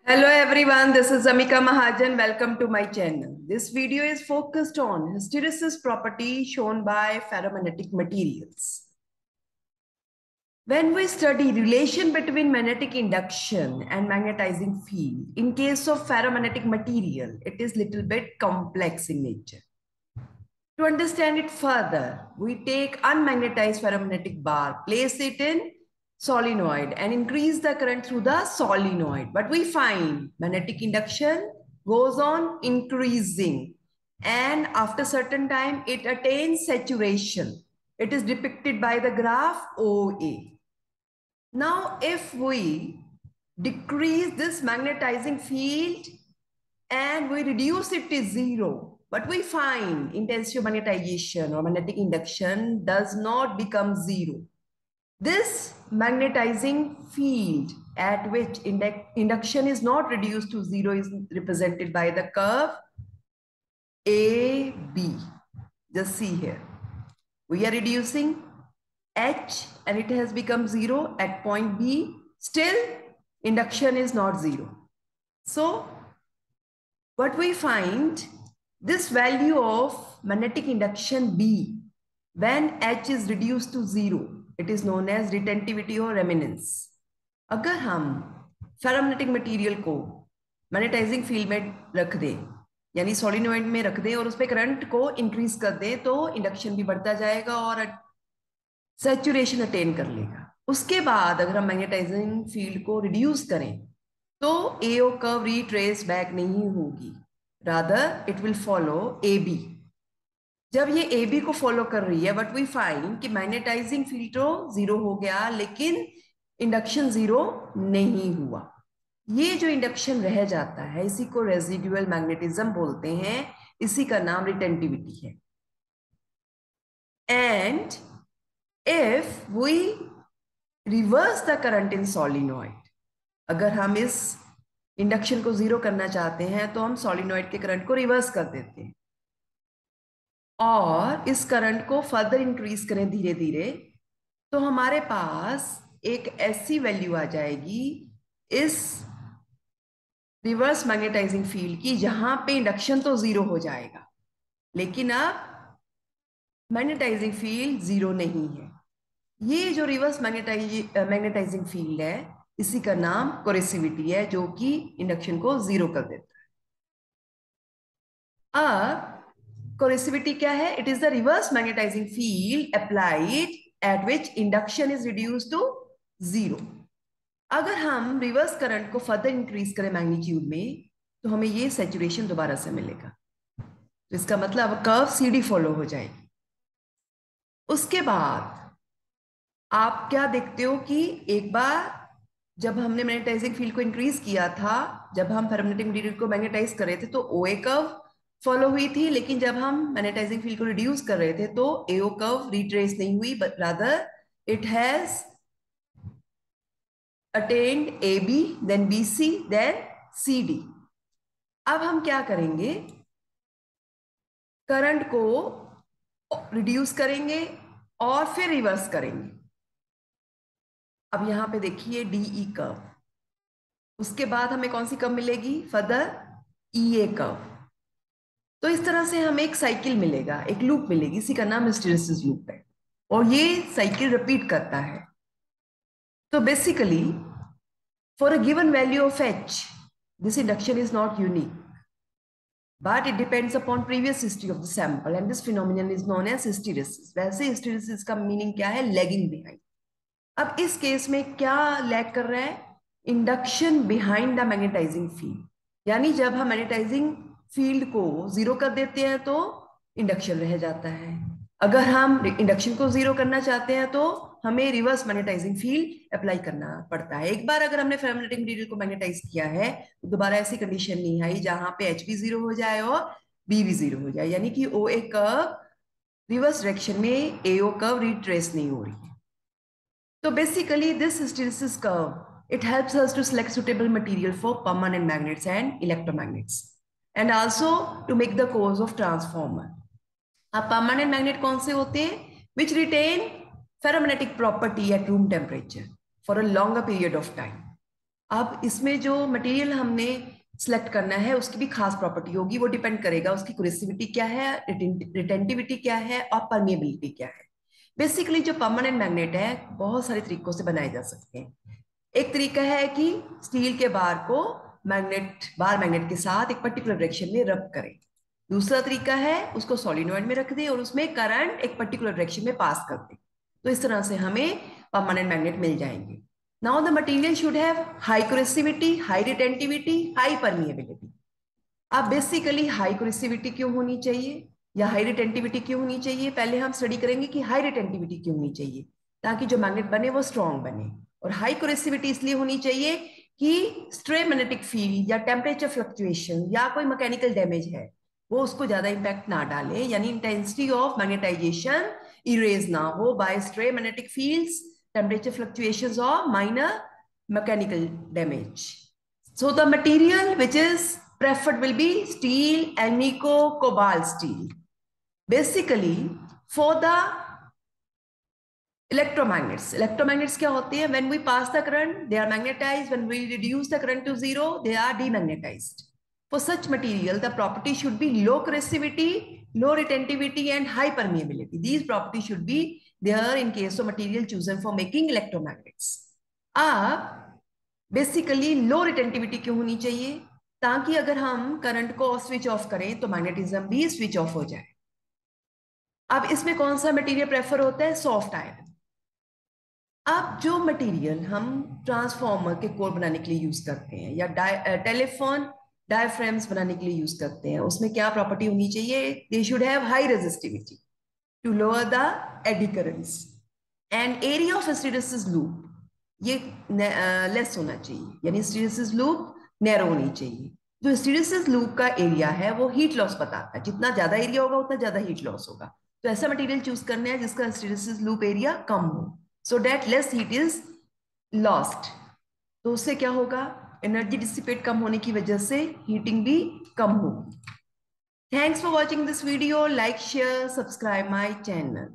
Hello everyone, this is Amika Mahajan. Welcome to my channel. This video is focused on hysteresis property shown by ferromagnetic materials. When we study relation between magnetic induction and magnetizing field, in case of ferromagnetic material, it is little bit complex in nature. To understand it further, we take unmagnetized ferromagnetic bar, place it in solenoid and increase the current through the solenoid. But we find magnetic induction goes on increasing, and after certain time it attains saturation. It is depicted by the graph OA. Now, if we decrease this magnetizing field and we reduce it to zero, but we find intensio-magnetization or magnetic induction does not become zero. This magnetizing field at which induction is not reduced to zero is represented by the curve AB. Just see here. We are reducing H and it has become zero at point B. Still, induction is not zero. So, what we find, this value of magnetic induction B, when H is reduced to zero, it is known as retentivity or remanence. अगर हम ferromagnetic material को magnetising field में रख दें, यानी solenoid में रख दें और उस पर करंट को इंक्रीज कर दें, तो इंडक्शन भी बढ़ता जाएगा और सैचुरेशन अटेन कर लेगा. उसके बाद अगर हम मैग्नेटाइजिंग फील्ड को रिड्यूस करें तो AO कर्व रिट्रेस बैक नहीं होगी, rather it will follow AB. जब ये AB को फॉलो कर रही है, बट वी फाइंड कि मैग्नेटाइजिंग फील्ड तो जीरो हो गया लेकिन इंडक्शन जीरो नहीं हुआ. ये जो इंडक्शन रह जाता है इसी को रेजिडुअल मैग्नेटिज्म बोलते हैं, इसी का नाम रिटेंटिविटी है. And if we reverse the current in solenoid, अगर हम इस इंडक्शन को जीरो करना चाहते हैं तो हम सोलिनॉइड के करंट को रिवर्स कर देते हैं और इस करंट को फर्दर इंक्रीज करें धीरे धीरे, तो हमारे पास एक ऐसी वैल्यू आ जाएगी इस रिवर्स मैग्नेटाइजिंग फील्ड की जहां पे इंडक्शन तो जीरो हो जाएगा लेकिन अब मैग्नेटाइजिंग फील्ड जीरो नहीं है. ये जो रिवर्स मैग्नेटाइजिंग फील्ड है इसी का नाम कोरेसिविटी है, जो कि इंडक्शन को जीरो कर देता है. अब कोरेसिविटी क्या है? It is the reverse magnetising field applied at which induction is reduced to zero. अगर हम रिवर्स करंट को फर्दर इंक्रीज करें मैग्नीट्यूड में तो हमें ये सैचुरेशन दोबारा से मिलेगा. तो इसका मतलब कर्व CD फॉलो हो जाएगी. उसके बाद आप क्या देखते हो कि एक बार जब हमने मैग्नेटाइजिंग फील्ड को इंक्रीज किया था, जब हम फेरोमैग्नेटिक मटेरियल को मैग्नेटाइज कर रहे थे तो OA कर्व फॉलो हुई थी, लेकिन जब हम मैग्नेटाइजिंग फील्ड को रिड्यूस कर रहे थे तो AO कर्व रिट्रेस नहीं हुई, but rather it has attained AB, then BC, then CD. अब हम क्या करेंगे, करंट को रिड्यूस करेंगे और फिर रिवर्स करेंगे. अब यहां पे देखिए DE कर्व, उसके बाद हमें कौन सी कर्व मिलेगी? Further EA curve. तो इस तरह से हमें एक साइकिल मिलेगा, एक लूप मिलेगी, इसी का नाम हिस्टेरेसिस लूप है और ये साइकिल रिपीट करता है. तो basically for a given value of H, this induction is not unique, but it depends upon previous history of the sample and this phenomenon is known as hysteresis. वैसे hysteresis का meaning क्या है? Lagging behind. अब इस case में क्या lag कर रहा है? Induction behind the magnetising field. यानी जब हम मैग्नेटाइजिंग फील्ड को जीरो कर देते हैं तो इंडक्शन रह जाता है. अगर हम इंडक्शन को जीरो करना चाहते हैं तो हमें रिवर्स मैग्नेटाइजिंग फील्ड अप्लाई करना पड़ता है. एक बार अगर हमने फेरोमैग्नेटिक मटेरियल को मैग्नेटाइज किया है तो दोबारा ऐसी कंडीशन नहीं आई जहां पे H भी जीरो हो जाए और B भी जीरो हो जाए, यानी कि OA कर्व रिवर्स डायरेक्शन में AO कर्व रिट्रेस नहीं हो रही है. So basically this hysteresis curve, it helps us to select suitable material for permanent magnets and electromagnets and also to make the cores of transformer. अब permanent magnet कौन से होते हैं? Which retain ferromagnetic property at room temperature for a longer period of time. अब इसमें जो material हमने select करना है उसकी भी खास प्रॉपर्टी होगी, वो डिपेंड करेगा उसकी कोरेसिविटी क्या है, रिटेंटिविटी क्या है और परमिएबिलिटी क्या है। बेसिकली जो परमानेंट मैग्नेट है बहुत सारे तरीकों से बनाए जा सकते हैं। एक तरीका है कि स्टील के बार को बार मैग्नेट के साथ एक पर्टिकुलर डायरेक्शन में रब करें। दूसरा तरीका है उसको सोलिनॉइड में रख दें और उसमें करंट एक पर्टिकुलर डायरेक्शन में पास कर दें। तो इस तरह से हमें परमानेंट मैग्नेट मिल जाएंगे। Now the material should have high coercivity, high retentivity, high permeability. अब बेसिकली हाई कोरेसिविटी क्यों होनी चाहिए या हाई रिटेंटिविटी क्यों होनी चाहिए, पहले हम स्टडी करेंगे कि हाई रिटेंटिविटी क्यों होनी चाहिए, ताकि जो मैग्नेट बने वो स्ट्रांग बने। और हाई कोरेसिविटी इसलिए होनी चाहिए कि स्ट्रे मैग्नेटिक फील्ड या टेम्परेचर फ्लक्चुएशन या कोई मैकेनिकल डैमेज है वो उसको ज्यादा इंपैक्ट ना डाले, यानी इंटेंसिटी ऑफ मैग्नेटाइजेशन इरेज ना हो by stray magnetic fields, temperature fluctuations और minor mechanical damage. So the material which is preferred will be steel, alnico, cobalt steel. Basically, for the electromagnets क्या होते हैं? When we pass the current, they are magnetized. When we reduce the current to zero, they are demagnetized. For such material, the property should be low corrosivity, low retentivity, and high permeability. These properties should be there in case of material chosen for making electromagnets. अब basically low retentivity क्यों होनी चाहिए? ताकि अगर हम current को switch off करें तो मैग्नेटिज्म भी स्विच ऑफ हो जाए। अब इसमें कौन सा मटेरियल प्रेफर होता है? Soft iron. अब जो मटेरियल हम ट्रांसफार्मर के कोर बनाने के लिए यूज करते हैं या टेलीफोन डायफ्राम्स बनाने के लिए यूज करते हैं, उसमें क्या प्रॉपर्टी होनी चाहिए? They should have high resistivity to lower the eddy currents and area of hysteresis loop ये लेस होना चाहिए, यानी हिस्टेरेसिस लूप नैरो होनी चाहिए। जो हिस्टेरेसिस लूप का एरिया है वो हीट लॉस बताता है, जितना ज्यादा एरिया होगा उतना ज्यादा हीट लॉस होगा। तो ऐसा मटेरियल चूज करना है जिसका हिस्टेरेसिस लूप एरिया कम हो, so that less heat is lost. तो उससे क्या होगा? एनर्जी डिसिपेट कम होने की वजह से हीटिंग भी कम होगी। Thanks for watching this video, like share subscribe my channel.